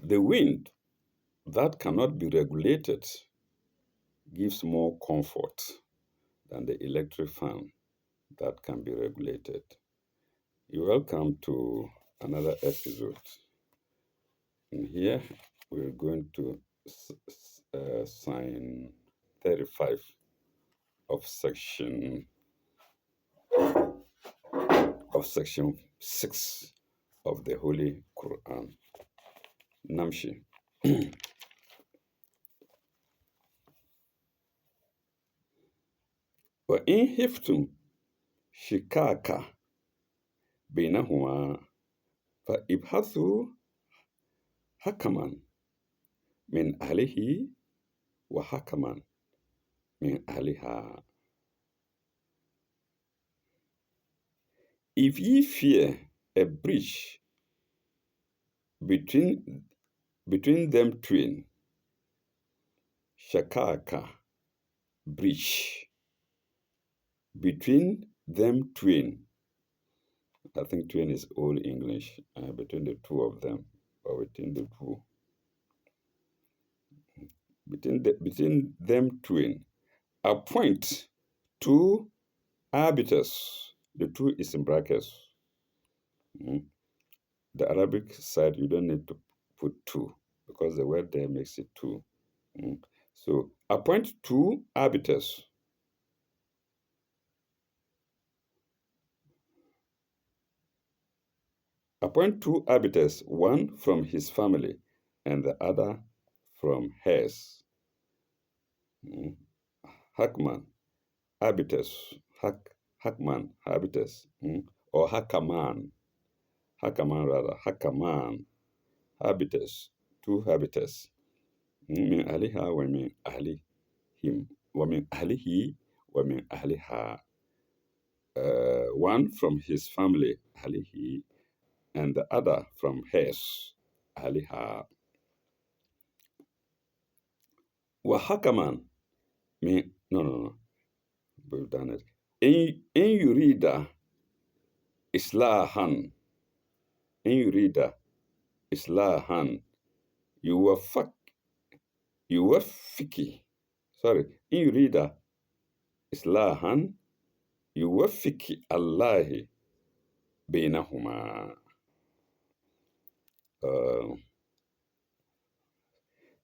The wind that cannot be regulated gives more comfort than the electric fan that can be regulated. You're welcome to another episode. And here we're going to sign 35 of section 6 of the Holy Quran. Namshi. وإن خفتم شقاق بينهما فابحثوا حكما من أهله وحكما من أهلها. If ye fear a breach between them twain, shakaka, breach, between them twain. I think twain is Old English, between the two of them, or between the two. Between them twain, appoint two arbiters. The two is in brackets. The Arabic side, you don't need to put two because the word there makes it two. So appoint two arbiters. Appoint two arbiters, one from his family and the other from hers. Hakman, arbiters. Hakman, arbiters. Or hakaman. Hakaman rather. Hakaman, arbiters. Two arbiters. من أهلها ومن أهلهم ومن أهله ومن أهلها. One from his family, أهله, and the other from hers, أهلها. وحكما من no, we've done it. إن يريد إصلاحا يوفق sorry إن يريد إصلاحا يوفق الله بينهما.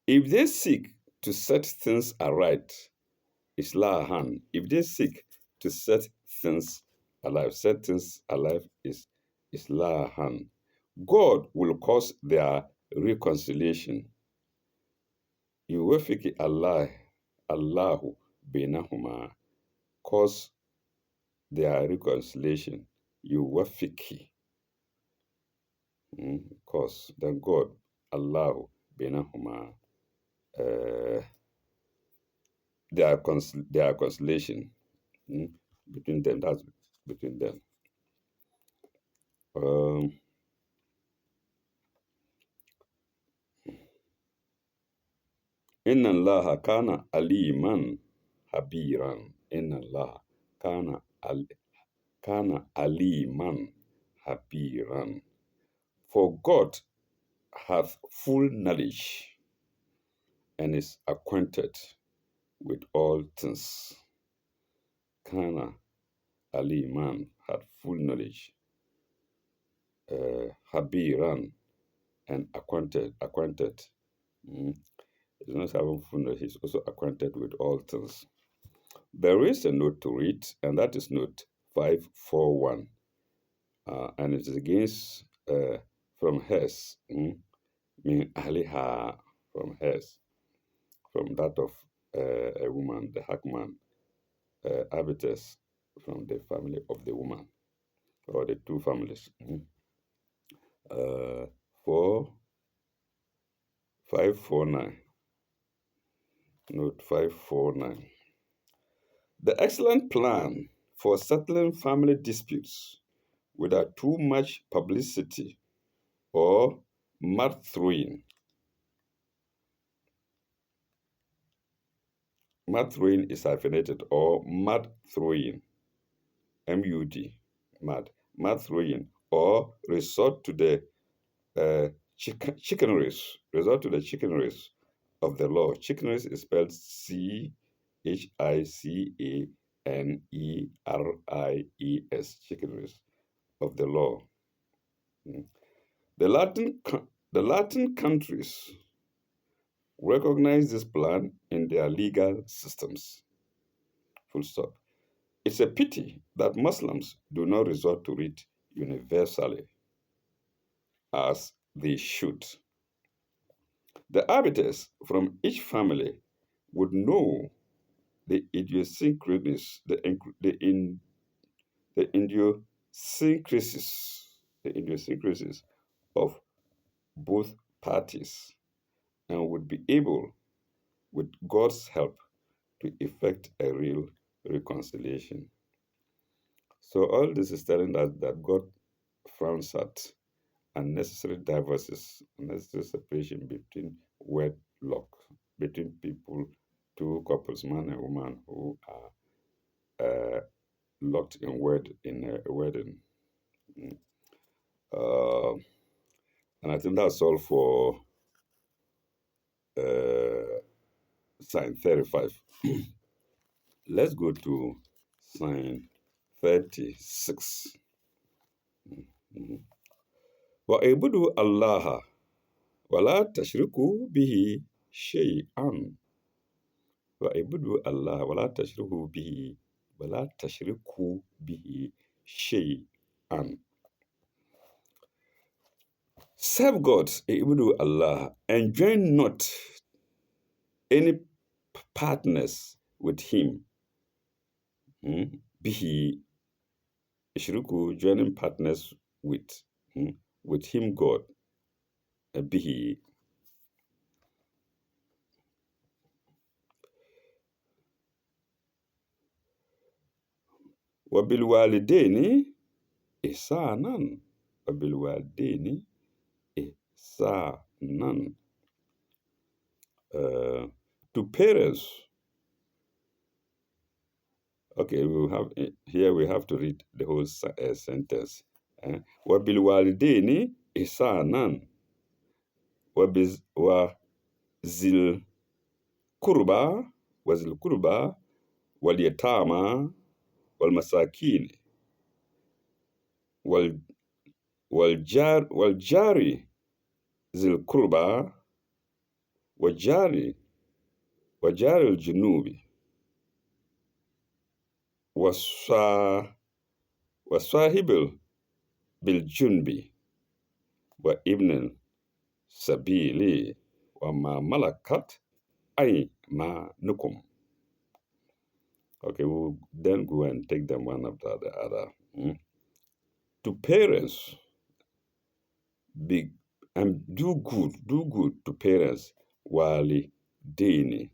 If they seek to set things aright, Islahan. If they seek to set things alive is Islahan. God will cause their reconciliation. Yuwafiki Allahu bainahuma. Cause their reconciliation. Yuwafiki. Cause then God, Allahu bainahuma. Their conciliation between them. That's between them. Inna Allah kana aliman habiran. Inna Allah kana aliman habiran. For God hath full knowledge and is acquainted with all things. Kana aliman had full knowledge. Habiran and acquainted. He's not having full knowledge, he's also acquainted with all things. There is a note to read, and that is note 541. And it is against from hers, min ahliha, from hers, from that of a woman, the Hakman, arbiters from the family of the woman, or the two families. 549. Note 549. The excellent plan for settling family disputes without too much publicity or mud throwing. Mud throwing is hyphenated, or mud throwing, MUD, mud throwing, or resort to the Chicaneries, resort to the chicaneries of the law. Chicaneries is spelled Chicaneries, chicaneries of the law. Mm. The Latin countries recognize this plan in their legal systems. Full stop. It's a pity that Muslims do not resort to it universally as they should. The arbiters from each family would know the idiosyncrasies, the idiosyncrasies of both parties, and would be able, with God's help, to effect a real reconciliation. So all this is telling us that God frowns at unnecessary divorces, unnecessary separation between wedlock, between people, two couples, man and woman, who are locked in a wedding. Mm. Uh, and I think that's all for uh, sign 35. Let's go to sign 36. Mhm. وَاعْبُدُوا اللَّهَ وَلَا تَشْرِكُوا بِهِ شَيْئًا. وَاعْبُدُوا اللَّهَ وَلَا تَشْرِكُوا بِهِ شَيْئًا. Serve God, اعبدوا Allah, and join not any partners with Him. Bihi, ishruku, joining partners with, with Him, God. Bihi. وَبِالْوَالِدَيْنِ إِحْسَانًا. وَبِالْوَالِدَيْنِ إِحْسَانًا. To parents. Okay, we have to read the whole sentence. وَبِالْوَالِدَيْنِ إِحْسَانًا وَذِي الْقُرْبَى واليتامى والمساكين والجار ذي القربى وجار الجنوب والصاحب بالجنب وابن السبيل وما ملكت أيمانكم. Okay, we'll then go and take them one after the other. To parents, be and do good to parents. Wali dini.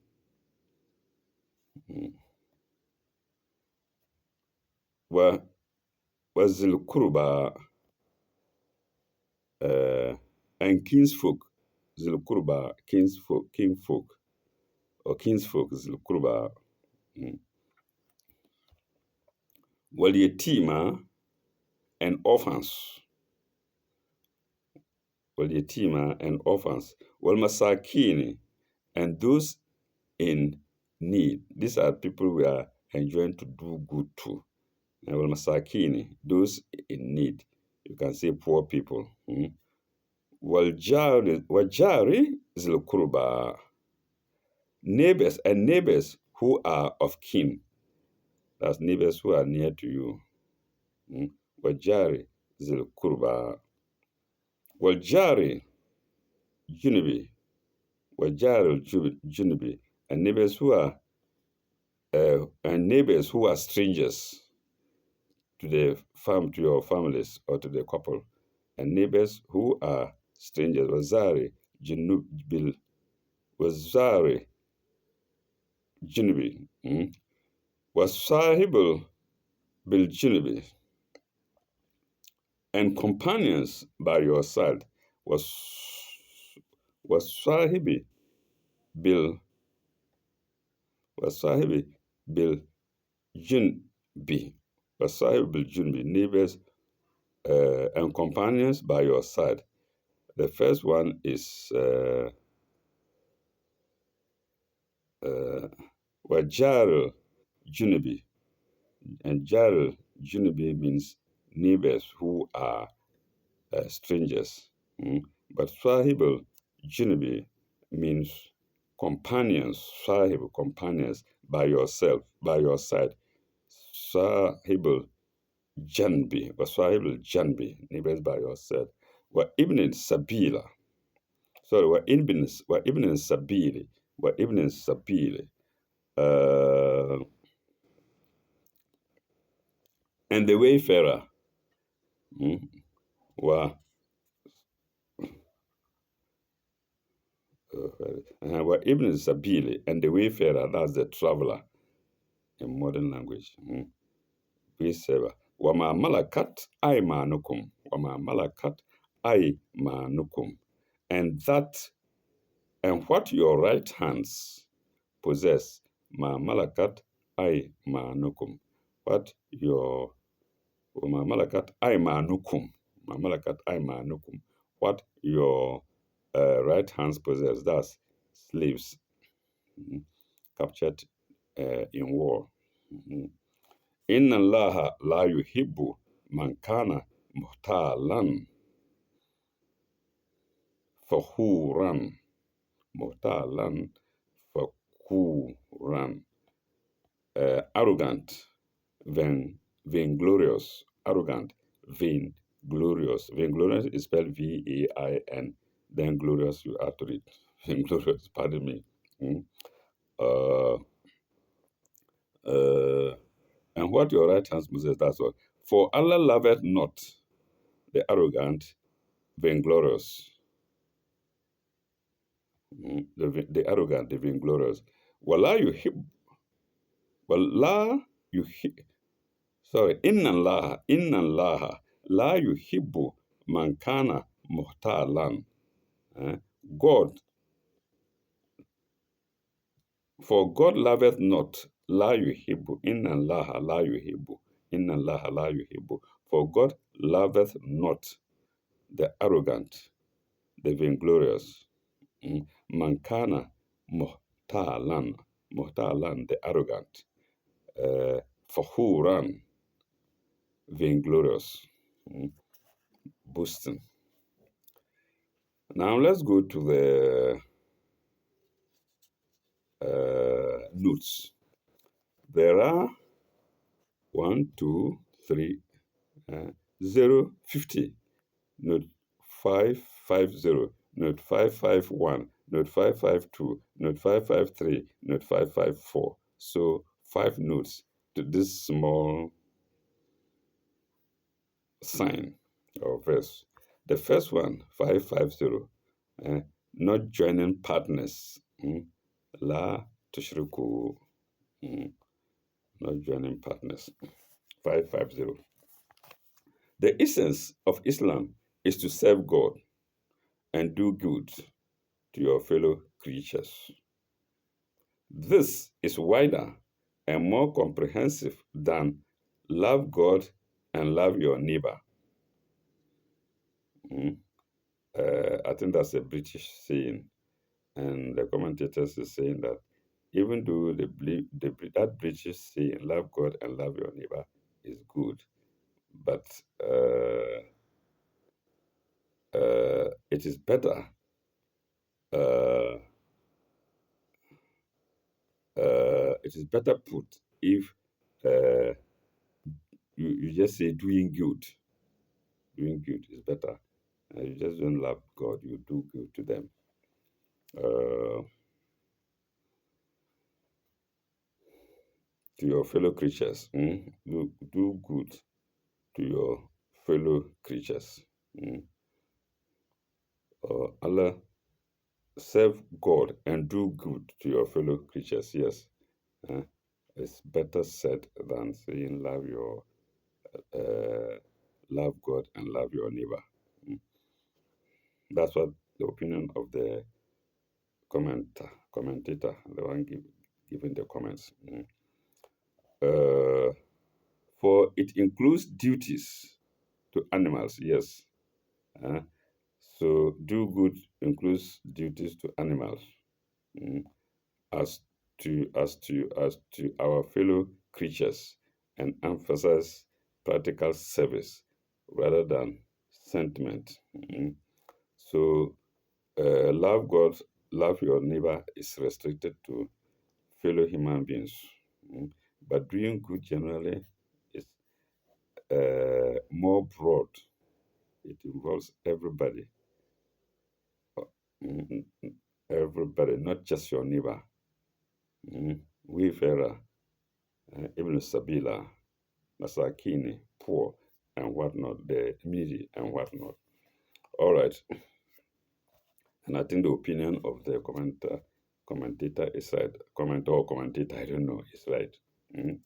Wazil kurba and kinsfolk. Zil kurba, kinfolk, or kinsfolk, zil kurba. Wal yatima and orphans. Wal yatima and orphans. Wal masakini and those in need. These are people we are enjoying to do good to. And wal masakini, those in need. You can say poor people. Wajari zil kurba. Neighbors and neighbors who are of kin. That's neighbors who are near to you. Wajari zil kurba. Wajari junubi. Wajari junubi. And neighbors who are strangers to your families or to the couple. And neighbors who are strangers. Wazari junubil. Wazari junubi. Wasahibul bil junubi. And companions by your side. Wasahibi bil junbi. Wasahibi bil junbi. Neighbors and companions by your side. The first one is Wajar Junubi. And Jar Junubi means neighbors who are strangers. But Swahibul Junubi means companions, Swahibul companions by yourself, by your side. Swahibul Janbi, or Swahibul Janbi, neighbors by your side. Wa Ibn Sabila. Sorry, wa Ibn Sabili. Wa Ibn Sabili. And the wayfarer. Mm, wa wa Ibn Sabili, and the wayfarer, that's the traveler in modern language. Wayfarer. Wa ma malakat aymanukum. Wa ma malakat aymanukum. And what your right hands possess. Ma malakat aymanukum. What your Ma malakat aymanukum. Ma malakat aymanukum. What your right hands possess. That's slaves captured in war. Inna Allaha la yuhibbu man kana muhtalan fakhuran. Muhtalan fakhuran. Arrogant, vainglorious. Arrogant, vainglorious. Vainglorious is spelled Vain. Then glorious, you have to read. Vainglorious, pardon me. Uh, uh, and what your right hand possesses, that's what. For Allah loveth not the arrogant, vainglorious. The arrogant, the vainglorious. Wala inna Allah la yuhibbu man kana muhtalan. God, for God loveth not, la yuhibbu, inna Allah la yuhibbu, inna Allah la yuhibbu. For God loveth not the arrogant, the vainglorious. Man kana muhtalan, muhtalan, the arrogant. Fakhuran, vainglorious, boasting. Now let's go to the notes. There are 1, 2, 3, 0, 50, note 550, note 551, note 552, note 553, note 554. So 5 notes to this small sign or verse. The first one, 550, not joining partners. La tushriku, not joining partners. 550. The essence of Islam is to serve God and do good to your fellow creatures. This is wider and more comprehensive than love God and love your neighbor. I think that's a British saying, and the commentators are saying that even though they believe that British saying, love God and love your neighbor, is good, but it is better put if you just say doing good. Doing good is better. You just don't love God, you do good to them. To your fellow creatures. Do good to your fellow creatures. Allah, serve God and do good to your fellow creatures. Yes, it's better said than saying love God and love your neighbor. That's what the opinion of the commentator, the one giving the comments. For it includes duties to animals. Yes. So So do good includes duties to animals, mm, as to our fellow creatures, and emphasize practical service rather than sentiment. So love God, love your neighbor is restricted to fellow human beings. Mm. But doing good generally is more broad. It involves everybody, uh, mm, everybody, not just your neighbor. Wayfarer, Ibn Sabila, Masakini, poor, and whatnot, the needy and whatnot. All right, and I think the opinion of the commentator is right. Commenter or commentator, I don't know, is right. Mm.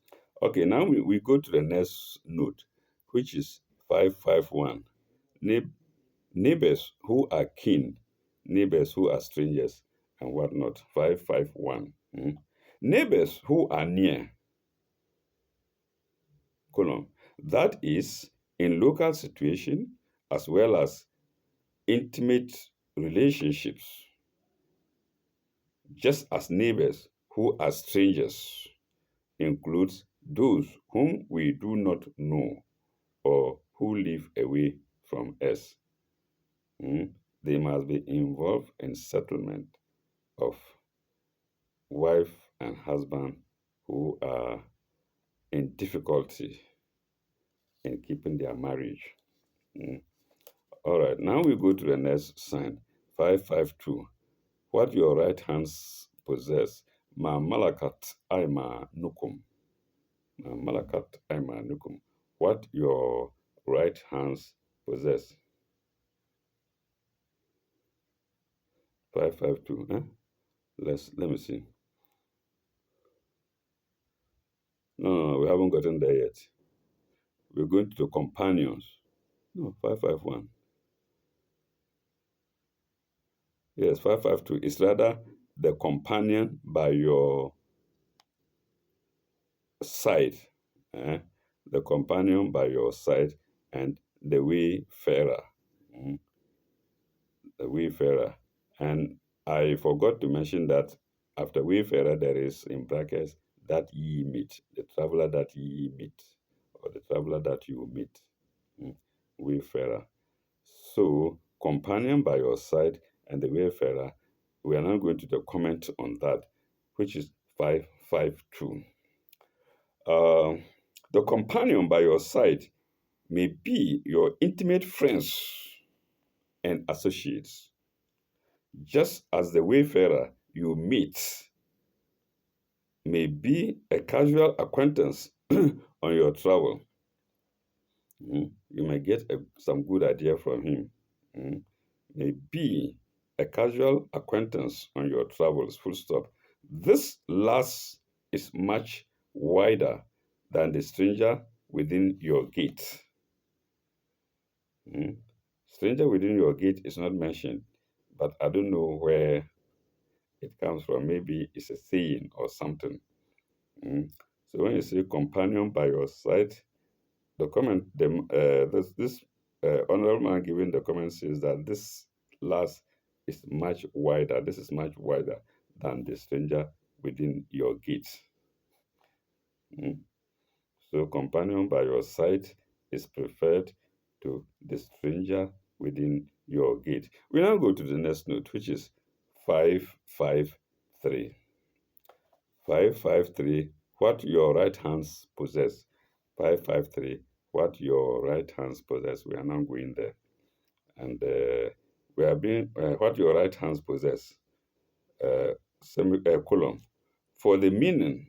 Okay, now we go to the next note, which is 551. Neighbors who are kin, neighbors who are strangers, and whatnot. 551. Neighbors who are near, colon. That is in local situation as well as intimate relationships, just as neighbors who are strangers includes those whom we do not know or who live away from us. They must be involved in settlement of wife and husband who are in difficulty in keeping their marriage. Mm. All right, now we go to the next sign, 552. What your right hands possess, ma malakat aima nukum. Ma malakat aima nukum. What your right hands possess. 552. Let me see. No, we haven't gotten there yet. We're going to the companions. No, 551. Yes, 552 is rather the companion by your side. eh? The companion by your side and the wayfarer. mm, The wayfarer. And I forgot to mention that after wayfarer, there is in brackets that ye meet, the traveler that ye meet, or the traveler that you meet. Wayfarer. So, companion by your side and the wayfarer, we are now going to the comment on that, which is 552. The companion by your side may be your intimate friends and associates, just as the wayfarer you meet may be a casual acquaintance on your travel. You may get some good idea from him. May be a casual acquaintance on your travels, full stop. This last is much wider than the stranger within your gate. Stranger within your gate is not mentioned, but I don't know where it comes from. Maybe it's a saying or something. So when you say companion by your side, the comment, this honorable man giving the comment says that this last is much wider. This is much wider than the stranger within your gate. So companion by your side is preferred to the stranger within your gate. We now go to the next note, which is 553. 553, what your right hands possess. 553, what your right hands possess. We are now going there. And we are being, what your right hands possess, colon. For the meaning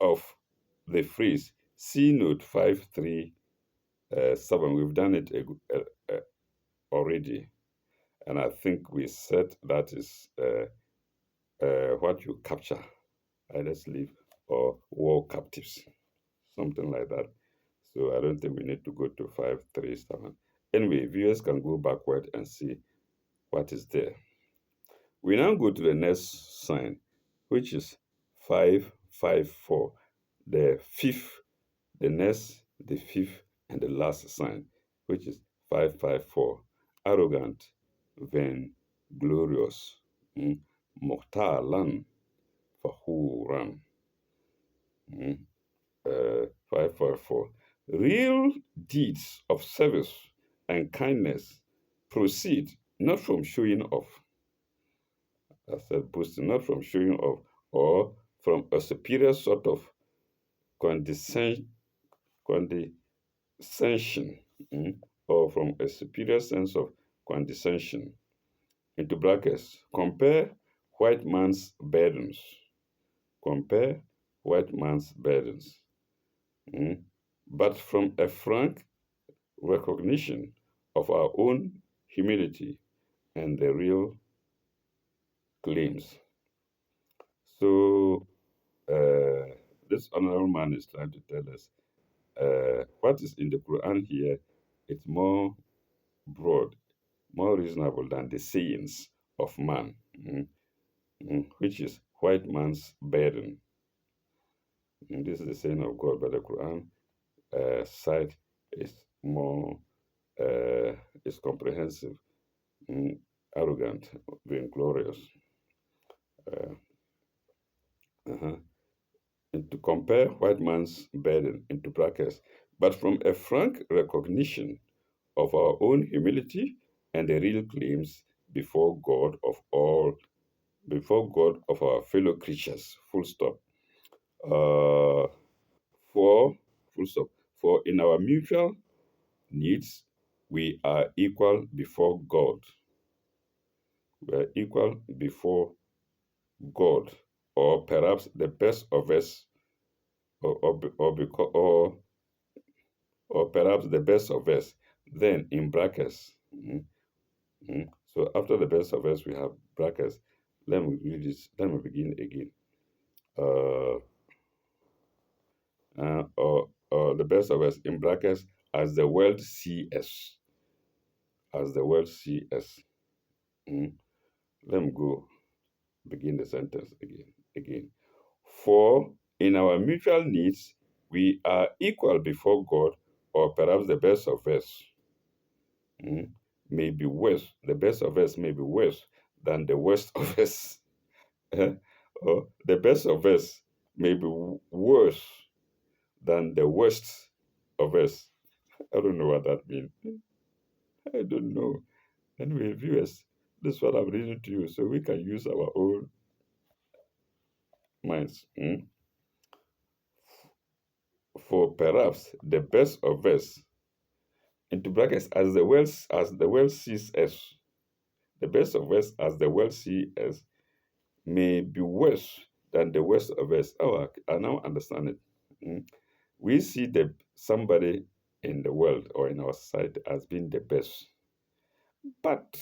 of the phrase, see note 537. We've done it already. And I think we said that is what you capture, either slave or war captives, something like that. So I don't think we need to go to 537. Anyway, viewers can go backward and see what is there. We now go to the next sign, which is 554, the fifth, the fifth, and the last sign, which is 554, arrogant, vainglorious. Mm. Muhtalan fahuran. Mm. 554. Real deeds of service and kindness proceed not from showing off, I said boasting, not from showing off or from a superior sort of condescension, condescension or from a superior sense of condescension. Into brackets, compare white man's burdens. Compare white man's burdens. mm, But from a frank recognition of our own humility and the real claims. So, this honorable man is trying to tell us what is in the Quran here. It's more broad, more reasonable than the sayings of man, which is white man's burden. And this is the saying of God, but the Quran side is more is comprehensive, mm, arrogant, vainglorious. Uh, uh-huh. And to compare white man's burden into brackets, but from a frank recognition of our own humility and the real claims before God of all, before God of our fellow creatures. Full stop. Uh, for full stop. For in our mutual needs, we are equal before God. We are equal before God, or perhaps the best of us, or perhaps the best of us. Then in brackets. So after the best of us, we have brackets. Let me read this. Let me begin again. Uh, or the best of us in brackets as the world see us. As the world see us. Mm. Let me go begin the sentence again. Again. For in our mutual needs, we are equal before God, or perhaps the best of us may be worse. The best of us may be worse than the worst of us. Or the best of us may be worse than the worst of us. I don't know what that means. I don't know. Anyway, viewers, this is what I'm reading to you so we can use our own minds. For perhaps the best of us, into brackets, as the world sees us, the best of us as the world sees us may be worse than the worst of us. Oh, I now understand it. Mm. We see somebody in the world or in our society as being the best, but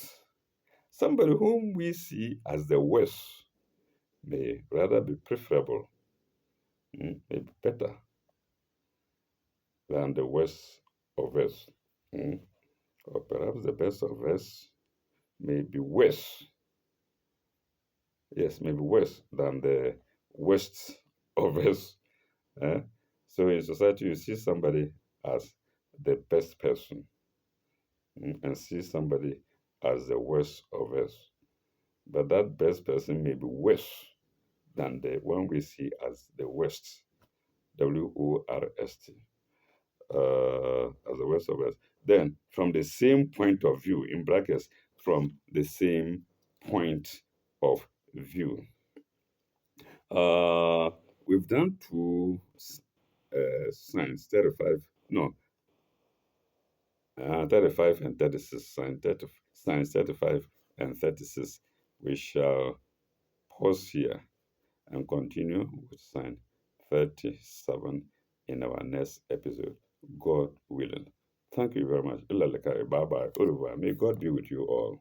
somebody whom we see as the worst may rather be preferable, may be better than the worst of us. Mm. Or perhaps the best of us may be worse, yes, maybe worse than the worst of us. eh? So in society, you see somebody as the best person, and see somebody as the worst of us. But that best person may be worse than the one we see as the worst, worst, as the worst of us. Then, from the same point of view, in brackets, from the same point of view. Uh, we've done two signs, 35, no, 35 and 36, signs 35 and 36. We shall pause here and continue with sign 37 in our next episode, God willing. Thank you very much. Bye bye. May God be with you all.